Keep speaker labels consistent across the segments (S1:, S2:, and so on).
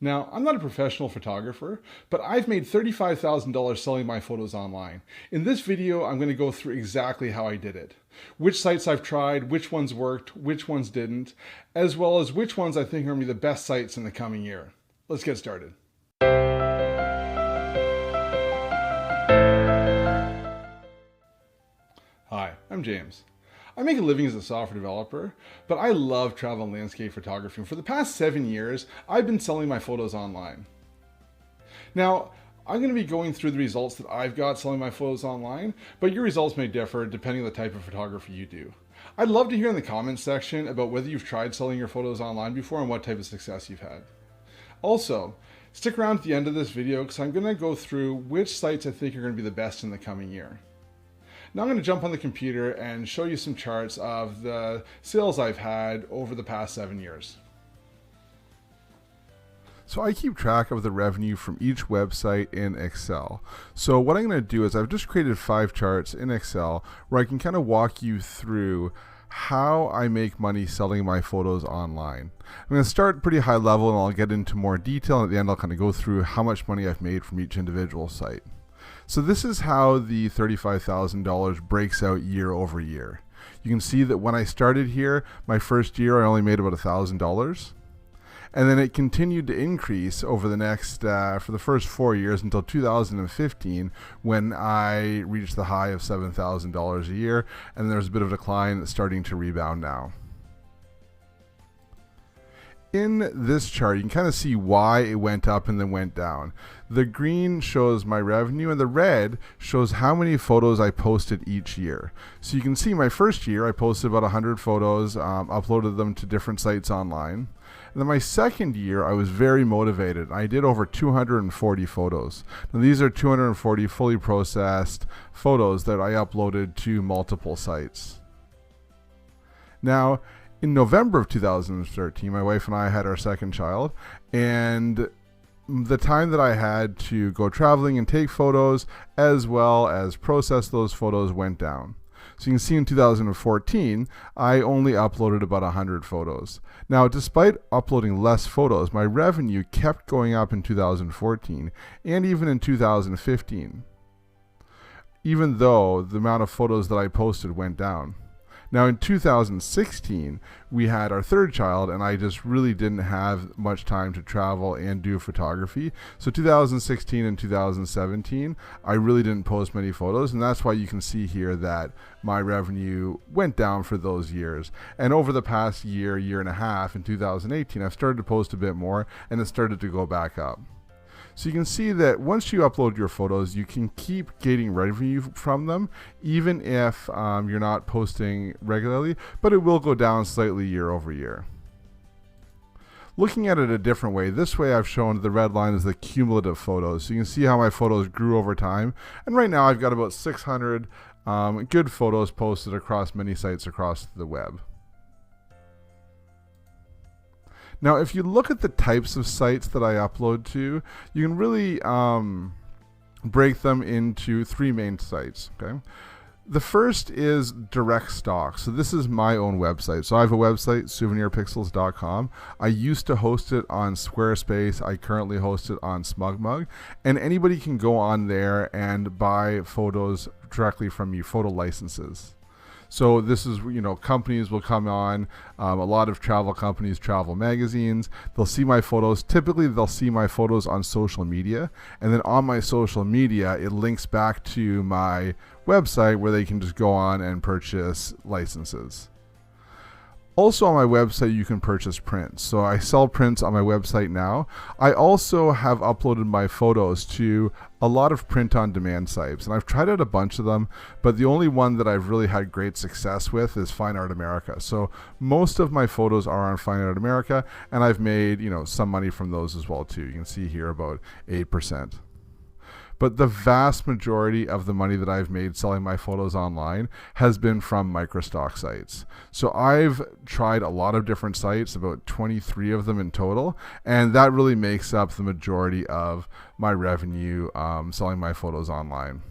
S1: Now, I'm not a professional photographer, but I've made $35,000 selling my photos online. In this video, I'm going to go through exactly how I did it. Which sites I've tried, which ones worked, which ones didn't, as well as which ones I think are going to be the best sites in the coming year. Let's get started. Hi, I'm James. I make a living as a software developer, but I love travel and landscape photography. And for the past 7 years, I've been selling my photos online. Now, I'm going to be going through the results that I've got selling my photos online, but your results may differ depending on the type of photography you do. I'd love to hear in the comments section about whether you've tried selling your photos online before and what type of success you've had. Also, stick around at the end of this video because I'm going to go through which sites I think are going to be the best in the coming year. Now I'm going to jump on the computer and show you some charts of the sales I've had over the past 7 years. So I keep track of the revenue from each website in Excel. So what I'm going to do is I've just created 5 charts in Excel where I can kind of walk you through how I make money selling my photos online. I'm going to start pretty high level and I'll get into more detail, and at the end I'll kind of go through how much money I've made from each individual site. So this is how the $35,000 breaks out year over year. You can see that when I started here, my first year I only made about $1,000. And then it continued to increase over the next, for the first 4 years until 2015, when I reached the high of $7,000 a year. And there's a bit of a decline that's starting to rebound now. In this chart, you can kind of see why it went up and then went down. The green shows my revenue and the red shows how many photos I posted each year. So you can see my first year I posted about 100 photos, uploaded them to different sites online. And then my second year I was very motivated. I did over 240 photos. Now these are 240 fully processed photos that I uploaded to multiple sites. Now, in November of 2013, my wife and I had our second child, and the time that I had to go traveling and take photos as well as process those photos went down. So you can see in 2014, I only uploaded about 100 photos. Now, despite uploading less photos, my revenue kept going up in 2014 and even in 2015, even though the amount of photos that I posted went down. Now in 2016, we had our third child, and I just really didn't have much time to travel and do photography. So 2016 and 2017, I really didn't post many photos, and that's why you can see here that my revenue went down for those years. And over the past year, year and a half, in 2018, I've started to post a bit more, and it started to go back up. So you can see that once you upload your photos, you can keep getting revenue from them, even if you're not posting regularly, but it will go down slightly year over year. Looking at it a different way, this way I've shown the red line is the cumulative photos. So you can see how my photos grew over time. And right now I've got about 600 good photos posted across many sites across the web. Now, if you look at the types of sites that I upload to, you can really break them into 3 main sites. Okay, the first is direct stock. So this is my own website. So I have a website, souvenirpixels.com. I used to host it on Squarespace. I currently host it on SmugMug, and anybody can go on there and buy photos directly from me, photo licenses. So this is, companies will come on, a lot of travel companies, travel magazines, they'll see my photos. Typically, they'll see my photos on social media, and then on my social media, it links back to my website where they can just go on and purchase licenses. Also on my website, you can purchase prints. So I sell prints on my website now. I also have uploaded my photos to a lot of print-on-demand sites, and I've tried out a bunch of them, but the only one that I've really had great success with is Fine Art America. So most of my photos are on Fine Art America, and I've made, some money from those as well too. You can see here about 8%. But the vast majority of the money that I've made selling my photos online has been from microstock sites. So I've tried a lot of different sites, about 23 of them in total, and that really makes up the majority of my revenue selling my photos online.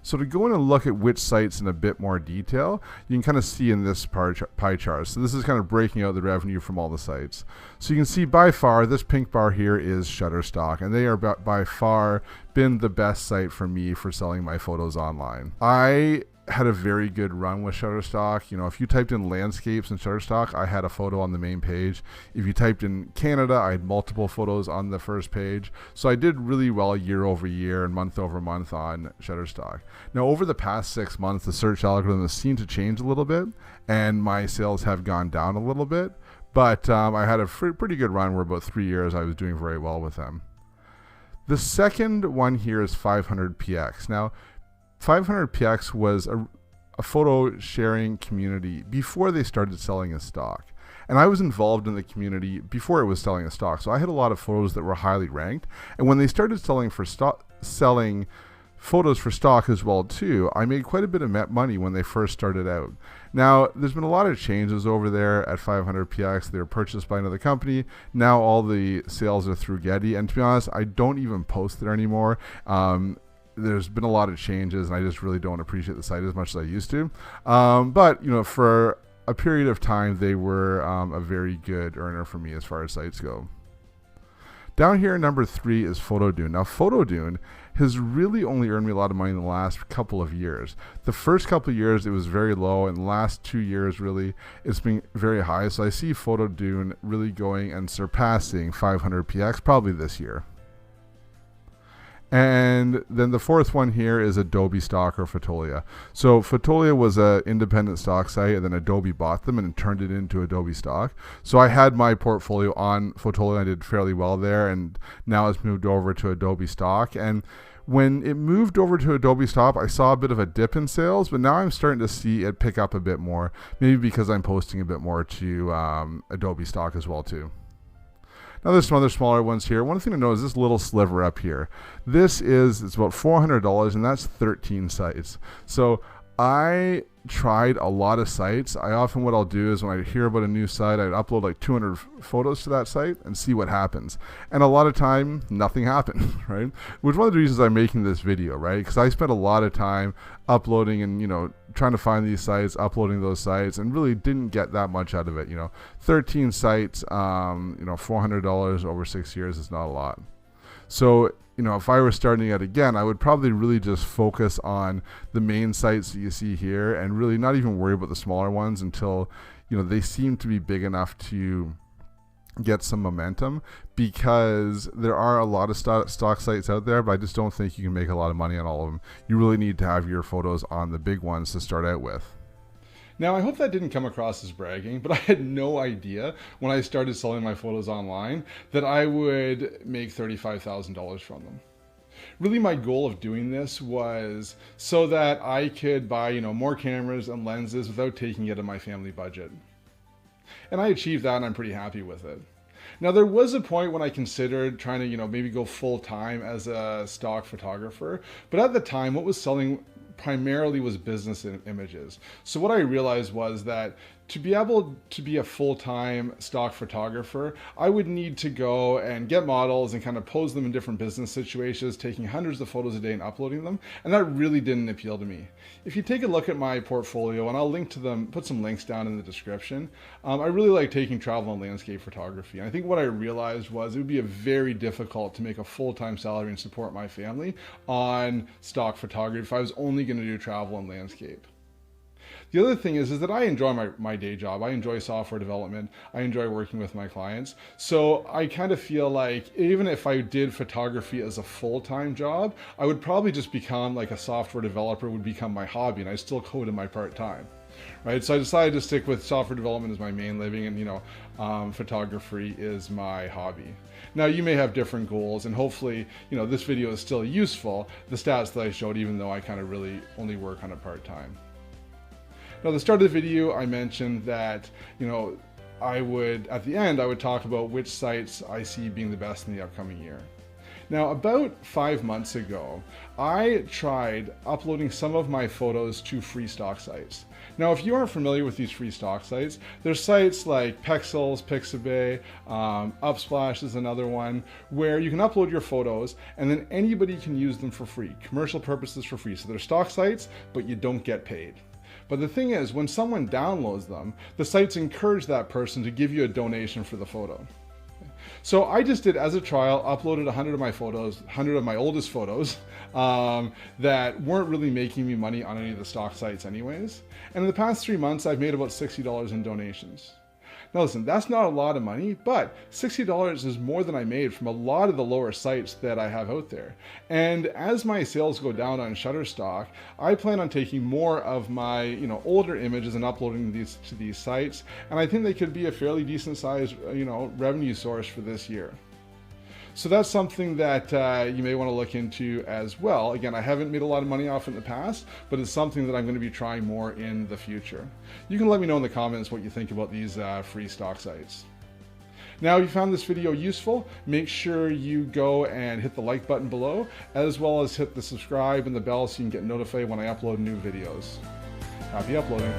S1: So to go in and look at which sites in a bit more detail, you can kind of see in this pie chart. So this is kind of breaking out the revenue from all the sites. So you can see by far, this pink bar here is Shutterstock, and they are by far been the best site for me for selling my photos online. I had a very good run with Shutterstock. You know, if you typed in landscapes in Shutterstock, I had a photo on the main page. If you typed in Canada, I had multiple photos on the first page. So I did really well year over year and month over month on Shutterstock. Now, over the past 6 months, the search algorithm has seemed to change a little bit, and my sales have gone down a little bit. But I had a pretty good run where about 3 years I was doing very well with them. The second one here is 500px. Now, 500px was a photo sharing community before they started selling as stock. And I was involved in the community before it was selling as stock. So I had a lot of photos that were highly ranked. And when they started selling photos for stock as well too, I made quite a bit of money when they first started out. Now, there's been a lot of changes over there at 500px. They were purchased by another company. Now all the sales are through Getty. And to be honest, I don't even post there anymore. There's been a lot of changes, and I just really don't appreciate the site as much as I used to. But, you know, for a period of time, they were a very good earner for me as far as sites go. Down here, number 3 is Photerloo. Now, Photerloo has really only earned me a lot of money in the last couple of years. The first couple of years, it was very low, and the last 2 years, really, it's been very high. So I see Photerloo really going and surpassing 500px probably this year. And then the fourth one here is Adobe Stock or Photolia. So Photolia was an independent stock site, and then Adobe bought them and turned it into Adobe Stock. So I had my portfolio on Photolia. I did fairly well there, and now it's moved over to Adobe Stock. And when it moved over to Adobe Stock, I saw a bit of a dip in sales, but now I'm starting to see it pick up a bit more, maybe because I'm posting a bit more to Adobe Stock as well too. Now there's some other smaller ones here. One thing to note is this little sliver up here. It's about $400, and that's 13 sites. So I tried a lot of sites. What I'll do is when I hear about a new site, I'd upload like 200 photos to that site and see what happens. And a lot of time, nothing happens, right? Which is one of the reasons I'm making this video, right? Because I spent a lot of time uploading and, you know, trying to find these sites, uploading those sites, and really didn't get that much out of it. You know, 13 sites, you know, $400 over 6 years is not a lot. So, you know, if I were starting out again, I would probably really just focus on the main sites that you see here and really not even worry about the smaller ones until, you know, they seem to be big enough to get some momentum, because there are a lot of stock sites out there, but I just don't think you can make a lot of money on all of them. You really need to have your photos on the big ones to start out with. Now, I hope that didn't come across as bragging, but I had no idea when I started selling my photos online that I would make $35,000 from them. Really, my goal of doing this was so that I could buy, you know, more cameras and lenses without taking it out of my family budget. And I achieved that, and I'm pretty happy with it. Now, there was a point when I considered trying to, you know, maybe go full time as a stock photographer, but at the time, what was selling primarily was business images. So what I realized was that to be able to be a full-time stock photographer, I would need to go and get models and kind of pose them in different business situations, taking hundreds of photos a day and uploading them. And that really didn't appeal to me. If you take a look at my portfolio, and I'll link to them, put some links down in the description, I really like taking travel and landscape photography. And I think what I realized was it would be very difficult to make a full-time salary and support my family on stock photography if I was only going to do travel and landscape. The other thing is that I enjoy my day job. I enjoy software development. I enjoy working with my clients. So I kind of feel like even if I did photography as a full-time job, I would probably just become like a software developer would become my hobby, and I still code in my part-time. Right? So I decided to stick with software development as my main living, and, you know, photography is my hobby. Now, you may have different goals, and hopefully, you know, this video is still useful, the stats that I showed, even though I kind of really only work on it part-time. Now, at the start of the video, I mentioned that, you know, at the end, I would talk about which sites I see being the best in the upcoming year. Now, about 5 months ago, I tried uploading some of my photos to free stock sites. Now, if you aren't familiar with these free stock sites, there's sites like Pexels, Pixabay, Upsplash is another one, where you can upload your photos and then anybody can use them for free, commercial purposes for free. So they're stock sites, but you don't get paid. But the thing is, when someone downloads them, the sites encourage that person to give you a donation for the photo. So I just did, as a trial, uploaded 100 of my photos, 100 of my oldest photos that weren't really making me money on any of the stock sites anyways. And in the past 3 months, I've made about $60 in donations. Now listen, that's not a lot of money, but $60 is more than I made from a lot of the lower sites that I have out there. And as my sales go down on Shutterstock, I plan on taking more of my older images and uploading these to these sites. And I think they could be a fairly decent sized revenue source for this year. So that's something that you may want to look into as well. Again, I haven't made a lot of money off in the past, but it's something that I'm going to be trying more in the future. You can let me know in the comments what you think about these free stock sites. Now, if you found this video useful, make sure you go and hit the like button below, as well as hit the subscribe and the bell so you can get notified when I upload new videos. Happy uploading.